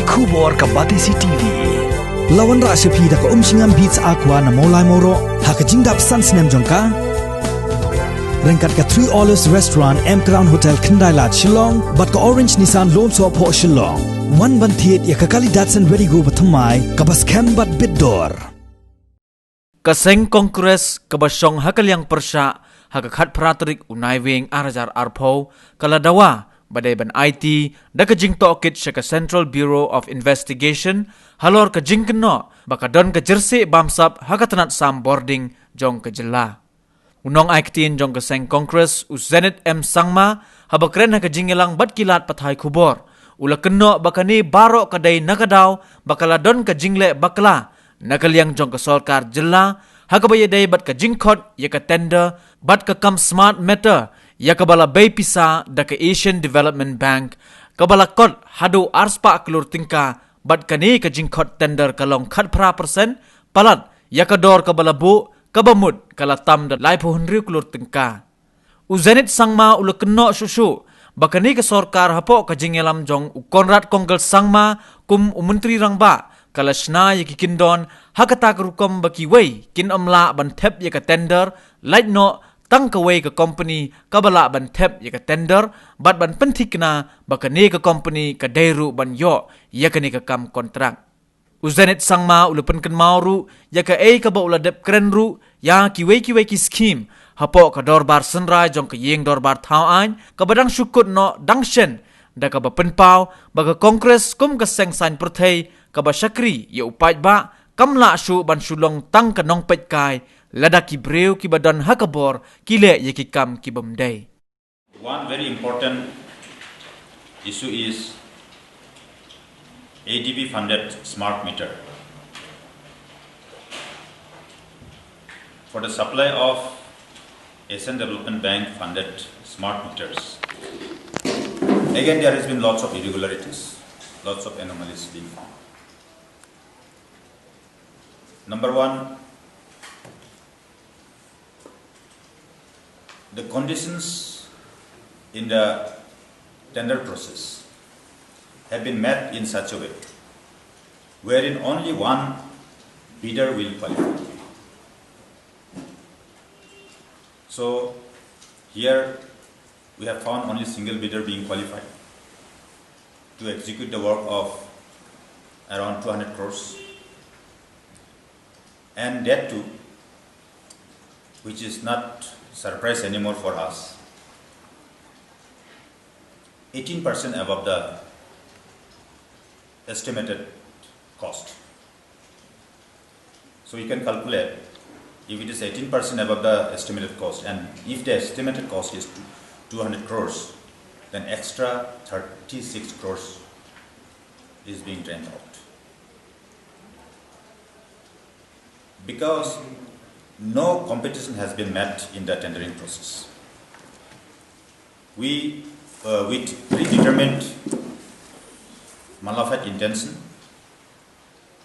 Kubor ka Batisi TV. Lawan rasipi da ka umsingam beats aqua na molai moro haka jingdap sans nem jongka. Rengkat ka 3 Olives Restaurant M Crown Hotel Kendailat Shillong bat ka Orange Nissan Loan So Po Shillong. One bantiet ya ka kali Datsun Ready Go bathamai ka bas kem bat bidor. Kaseng Kongres kabasyong hakalyang persya hakakat pratrik unai wing arajar arpo kala Dawa badai ban IT da ka Tohkit siya ka Central Bureau of Investigation Halor ka Jingkynnoh baka don ka Jyrsieh Bamsap haka Tnat sam Bording jong ka Jylla. Unong aiktin jong ka Seng Kongres uzenit sangma habakren haka Jingkynnoh bat kilat pathay kubor. Ula kenno baka ni baro kadai nakadaw bakala don ka Jingle bakla nakalyang jong ka Solkar Jylla hakabayadai bat ka Jingkynnoh ya ka tender bat ka kam smart meter ya kabala bay pisa da ka Asian Development Bank kabala kot hadu arspa kelur tingka bat kani ka Jingkynnoh tender kalong kat pra persen palat ya ka dor kabala bu kabamut kala tam da lai pohunri kelur tingka uzenit sangma ula kenno susu bakani ka sorkar hapo ka Jingkynnoh jong ukonrat konggal sangma kum umentri rangba kala shna ya kikindon hakata kerukom baki wei kin amla ban tep ya ka tender light no tang ka wei ka company kabala ban tep ya ka tender bat ban pentikna bakani ka company ka dairu ban yo ya kani ka kam kontrak uzenit sangma ulupen ken mauru ya ka ka ba ula dep krenru ya ki wei ki scheme hapo ka dorbar senrai jong ka yeng dorbar thau ain ka badang syukut no dangshen da ka ba penpau baga kongres kum ka seng sain perthei ka ba syakri ya upait ba kamla shu ban shulong tang ka nong pet kai lada ki breu ki badan hakabor kile ye ki kam ki bamdai. One very important issue is ADB funded smart meter. For the supply of Asian Development Bank funded smart meters. Again, there has been lots of irregularities, lots of anomalies being found. Number one, the conditions in the tender process have been met in such a way wherein only one bidder will qualify. So here we have found only single bidder being qualified to execute the work of around 200 crores. And that too, which is not surprise anymore for us, 18% above the estimated cost. So you can calculate if it is 18% above the estimated cost, and if the estimated cost is 200 crores, then extra 36 crores is being drained out. Because no competition has been met in the tendering process. We, with predetermined malafide intention,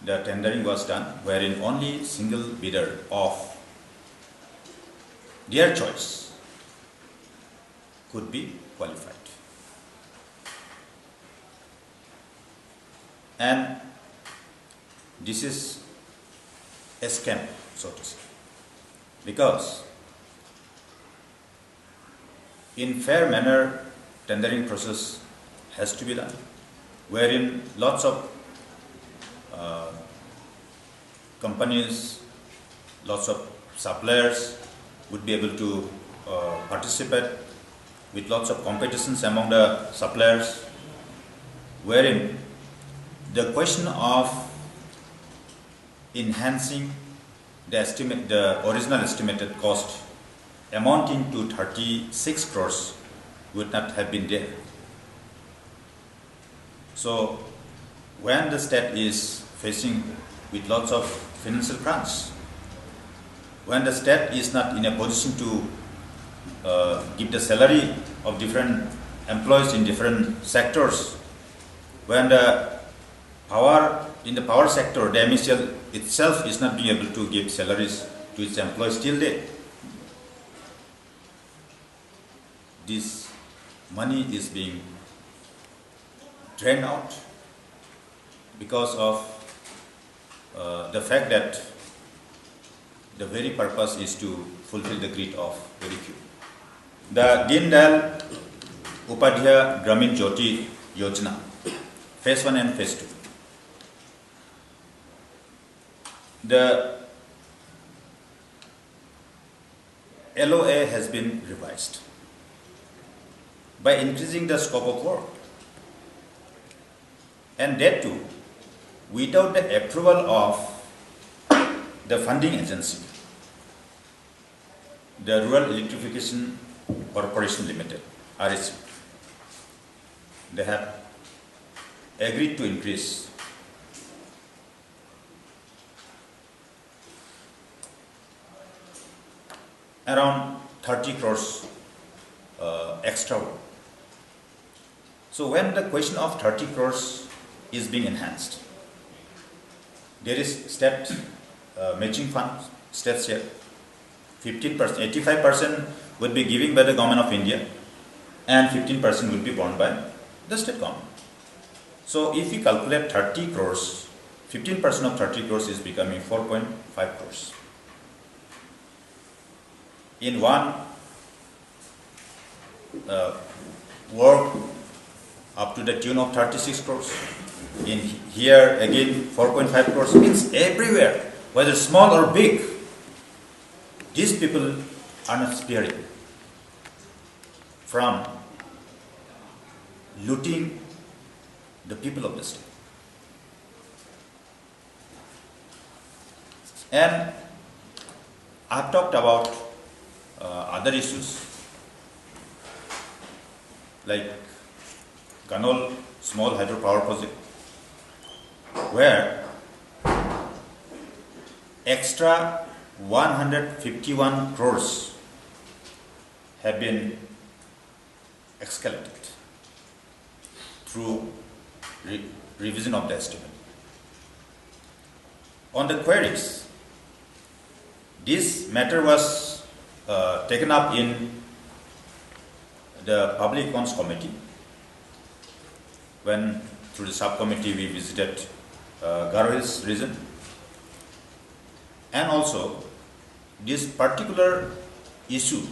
the tendering was done wherein only single bidder of their choice could be qualified. And this is a scam, so to say, because in fair manner tendering process has to be done, wherein lots of companies, lots of suppliers would be able to participate with lots of competitions among the suppliers, wherein the question of enhancing the original estimated cost amounting to 36 crores would not have been there. So when the state is facing with lots of financial crunch, when the state is not in a position to give the salary of different employees in different sectors, when the power in the power sector, the MSL itself is not being able to give salaries to its employees till date, this money is being drained out because of the fact that the very purpose is to fulfill the greed of very few. The Deen Dayal Upadhyaya Gramin Jyoti Yojana, Phase 1 and Phase 2. The LOA has been revised by increasing the scope of work, and that too without the approval of the funding agency, the Rural Electrification Corporation Limited, REC. They have agreed to increase around 30 crores extra work. So when the question of 30 crores is being enhanced, there is state matching funds, state share, 15%, 85% would be given by the government of India, and 15% would be borne by the state government. So if we calculate 30 crores, 15% of 30 crores is becoming 4.5 crores. In one work up to the tune of 36 crores. In here again 4.5 crores, means everywhere, whether small or big, these people are not sparing from looting the people of the state. And I've talked about other issues like Ganol small hydropower project, where extra 151 crores have been escalated through revision of the estimate. On the queries, this matter was taken up in the Public Accounts Committee when through the subcommittee we visited Garo Hills region, and also this particular issue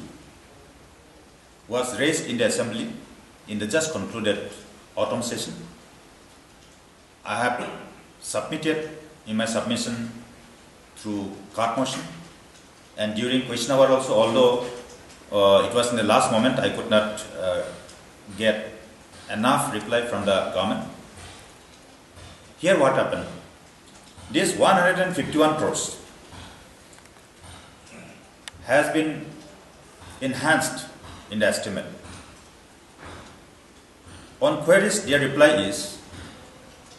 was raised in the assembly in the just concluded autumn session. I have submitted in my submission through card motion, and during question hour also, although it was in the last moment, I could not get enough reply from the government. Here what happened? This 151 crores has been enhanced in the estimate. On queries, their reply is,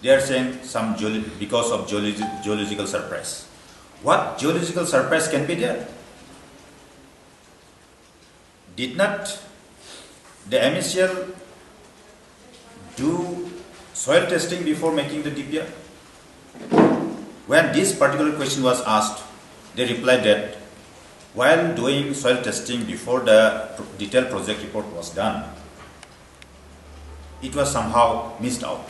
they are saying some because of geological surprise. What geological surprise can be there? Did not the MSCL do soil testing before making the DPR? When this particular question was asked, they replied that while doing soil testing before the detailed project report was done, it was somehow missed out.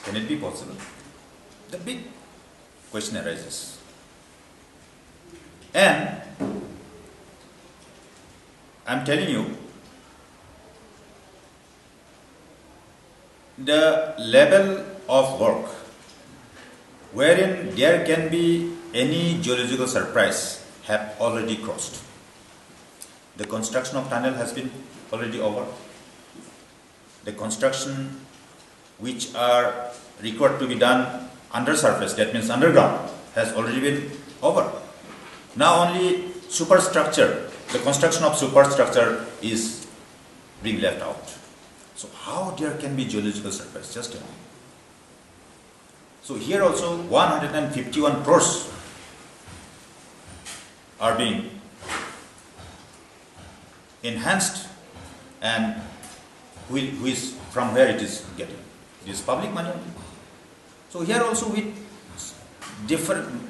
Can it be possible? The big question arises. And I'm telling you, the level of work wherein there can be any geological surprise have already crossed. The construction of tunnel has been already over. The construction which are required to be done under surface, that means underground, has already been over. Now only superstructure, the construction of superstructure is being left out. So how there can be geological surprise? Just tell me. So here also 151 crores are being enhanced, and who is from where it is getting? It is public money only. So here also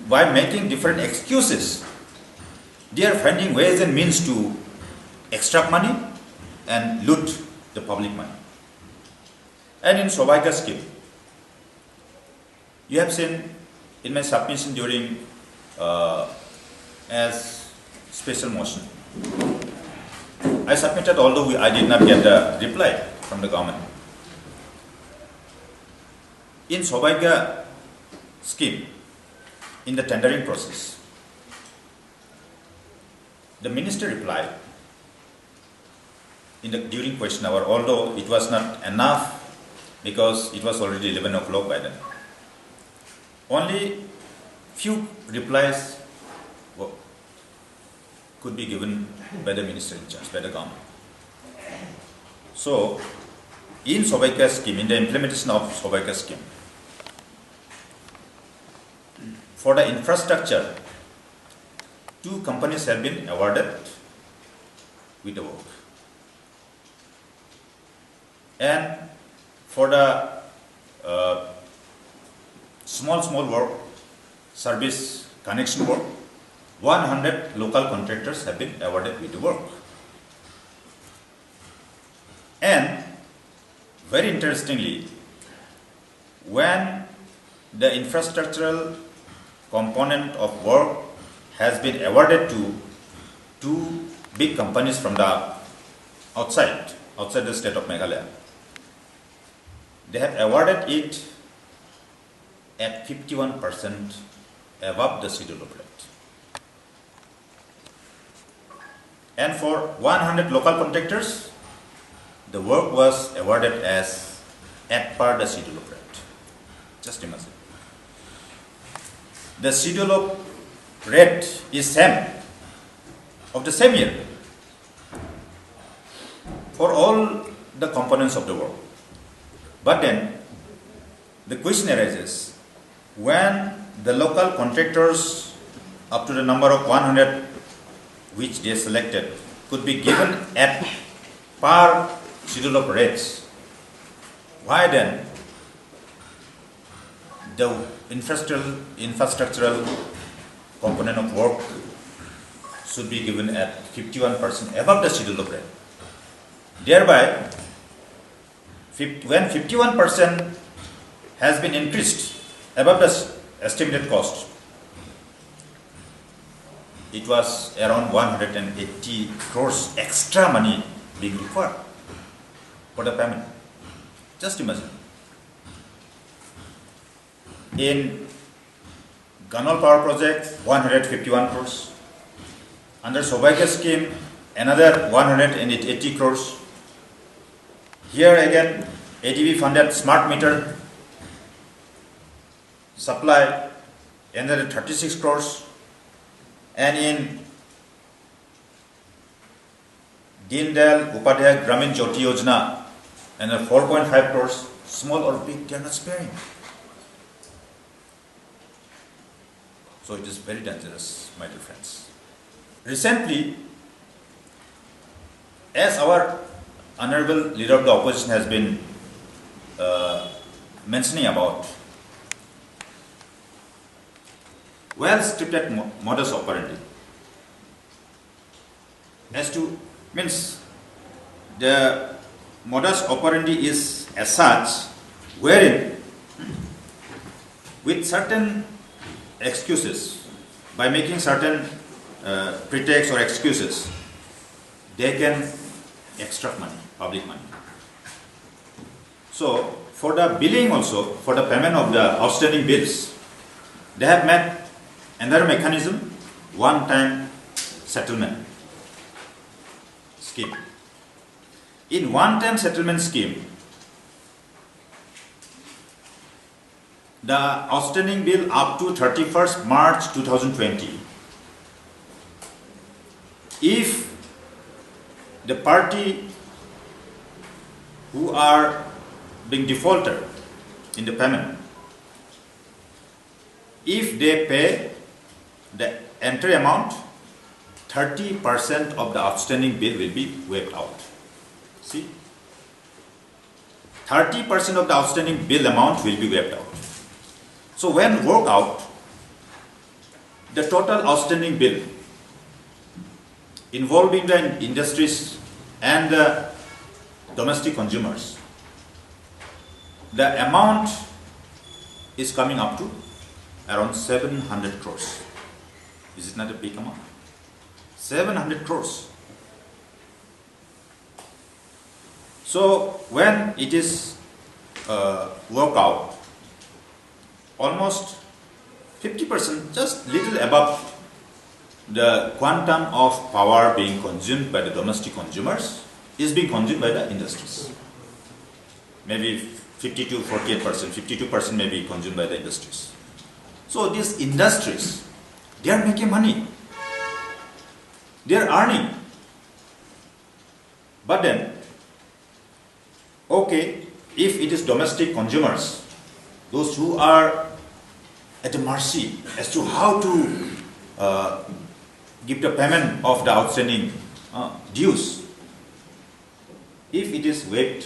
by making different excuses, they are finding ways and means to extract money and loot the public money. And in Saubhagya scheme, You have seen in my submission during as special motion. I submitted, although I did not get the reply from the government. In Saubhagya scheme, in the tendering process, the minister replied during question hour, although it was not enough because it was already 11 o'clock by then. Only few replies could be given by the minister in charge, by the government. So, in Saubhagya scheme, in the implementation of Saubhagya scheme, for the infrastructure, 2 companies have been awarded with the work. And for the small work, service connection work, 100 local contractors have been awarded with the work. And very interestingly, when the infrastructural component of work has been awarded to 2 big companies from the outside the state of Meghalaya, they have awarded it at 51% above the schedule of rate. And for 100 local contractors, the work was awarded as at par the schedule of rate. Just imagine. The schedule of rate is same of the same year for all the components of the work. But then the question arises, when the local contractors up to the number of 100 which they selected could be given at par schedule of rates, why then the infrastructural component of work should be given at 51% above the schedule of rate? Thereby, when 51% has been increased above the estimated cost, it was around 180 crores extra money being required for the payment. Just imagine. In Ganol Power Project, 151 crores. Under Saubhagya scheme, another 180 crores. Here again, ADB funded smart meter supply, another 36 crores. And in Deen Dayal Upadhyay Gramin Jyoti Yojana, another 4.5 crores. Small or big, they are not sparing. So it is very dangerous, my dear friends. Recently, as our Honorable Leader of the Opposition has been mentioning about, well-scripted modus operandi. As to, means the modus operandi is as such, wherein with certain excuses, by making certain pretexts or excuses, they can extract money, public money. So, for the billing also, for the payment of the outstanding bills, they have made another mechanism, one-time settlement scheme. In one-time settlement scheme, the outstanding bill up to 31st March 2020, if the party who are being defaulted in the payment, if they pay the entry amount, 30% of the outstanding bill will be waived out. See? 30% of the outstanding bill amount will be waived out. So when worked out, the total outstanding bill involving the industries and the domestic consumers, the amount is coming up to around 700 crores. Is it not a big amount? 700 crores. So when it is worked out, almost 50%, just little above the quantum of power being consumed by the domestic consumers is being consumed by the industries. Maybe 50 to 48%, 52% may be consumed by the industries. So these industries, they are making money. They are earning. But then, okay, if it is domestic consumers, those who are at the mercy as to how to give the payment of the outstanding dues, if it is waived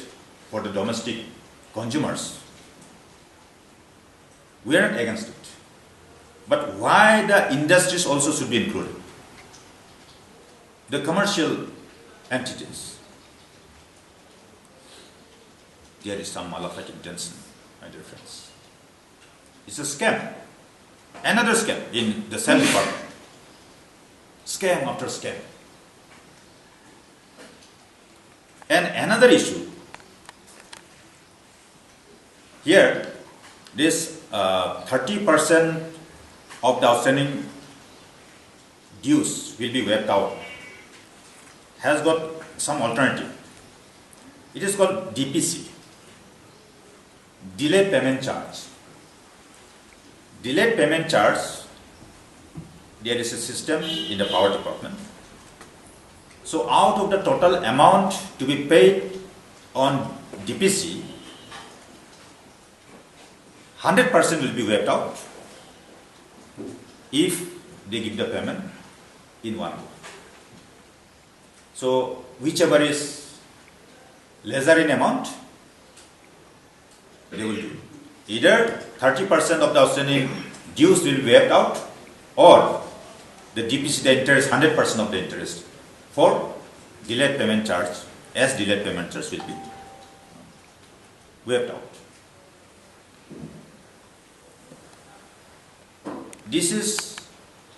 for the domestic consumers, we are not against it. But why the industries also should be included? The commercial entities. There is some malevolent intention, my dear friends. It's a scam. Another scam in the same department. Scam after scam. And another issue. Here, this 30% of the outstanding dues will be waived out. Has got some alternative. It is called DPC. Delayed payment charge. Delayed payment charge, there is a system in the power department. So out of the total amount to be paid on DPC, 100% will be waived out if they give the payment in one go. So whichever is lesser in amount, they will do. Either 30% of the outstanding dues will be waived out, or the DPC, the interest, 100% of the interest for delayed payment charge, as delayed payment charge will be waived out. This is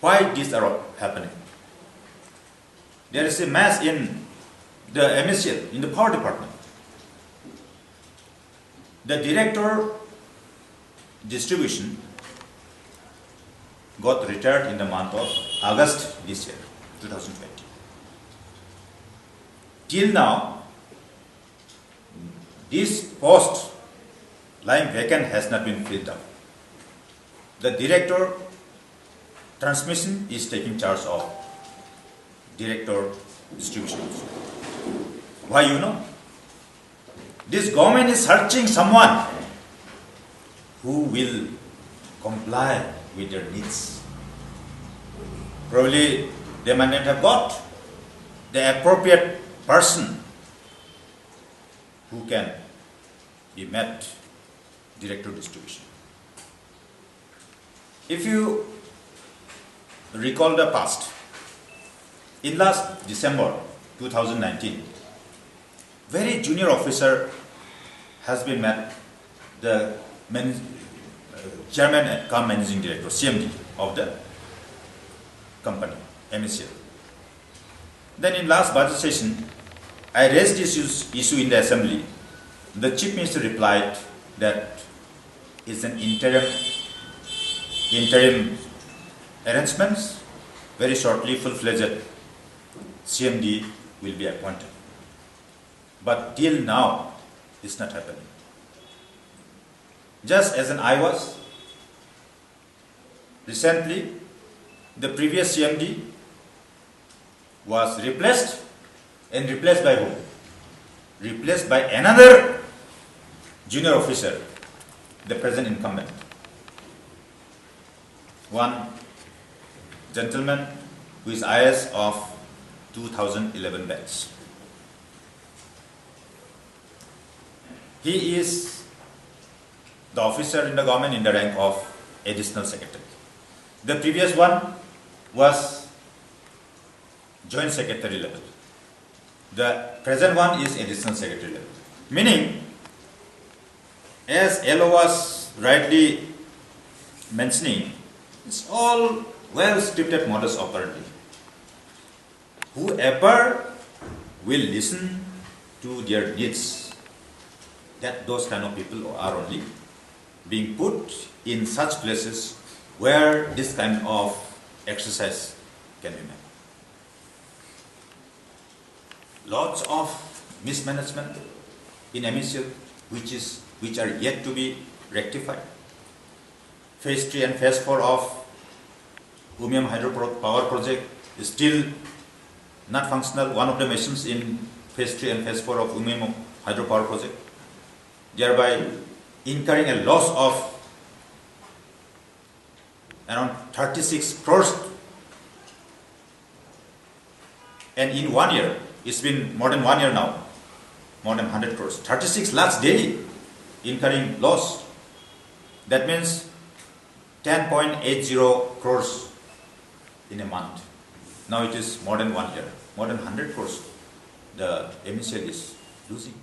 why these are happening. There is a mess in the MSCL, in the power department. The director distribution got retired in the month of August this year, 2020. Till now, this post lying vacant has not been filled up. The director transmission is taking charge of director distribution. Why, you know? This government is searching someone who will comply with their needs. Probably they might not have got the appropriate person who can be met director distribution. If you recall the past, in last December 2019, very junior officer has been met the chairman and cum managing director, CMD of the company, MSCL. Then in last budget session, I raised this issue in the assembly. The chief minister replied that it's an interim arrangements. Very shortly, full-fledged CMD will be appointed. But till now, it's not happening. Just as an I was, recently, the previous CMD was replaced, and replaced by whom? Replaced by another junior officer, the present incumbent. One gentleman who is IS of 2011 batch. He is the officer in the government in the rank of additional secretary. The previous one was joint secretary level. The present one is additional secretary level. Meaning, as LO was rightly mentioning, it's all well-scripted modus operandi. Whoever will listen to their needs, that those kind of people are only being put in such places where this kind of exercise can be made. Lots of mismanagement in MSL which are yet to be rectified. Phase 3 and Phase 4 of Umiam Hydropower project is still not functional. One of the machines in Phase 3 and Phase 4 of Umiam Hydropower project, thereby incurring a loss of around 36 crores. And in 1 year, it's been more than 1 year now, more than 100 crores. 36 lakhs daily incurring loss. That means 10.80 crores in a month. Now it is more than 1 year, more than 100 crores the MSL is losing.